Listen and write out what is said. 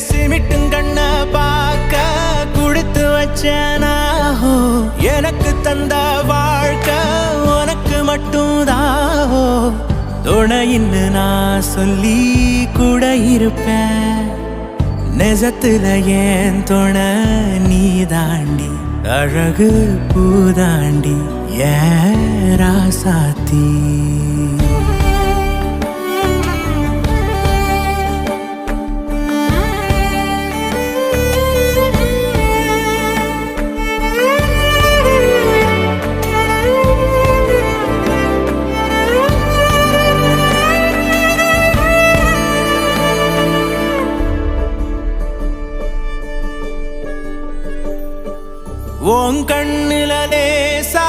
சிமிட்டும் கண்ண பார்க்க குடுத்து வச்சனாஹோ எனக்கு தந்த வாழ்க்கை உனக்கு மட்டும் தாஹோ துணையின்னு நான் சொல்லி கூட இருப்பேன் நெசத்துல ஏன் துணை நீ தாண்டி அழகு பூதாண்டி ஏன் ராசாத்தி உன் கண்ணுல லேசா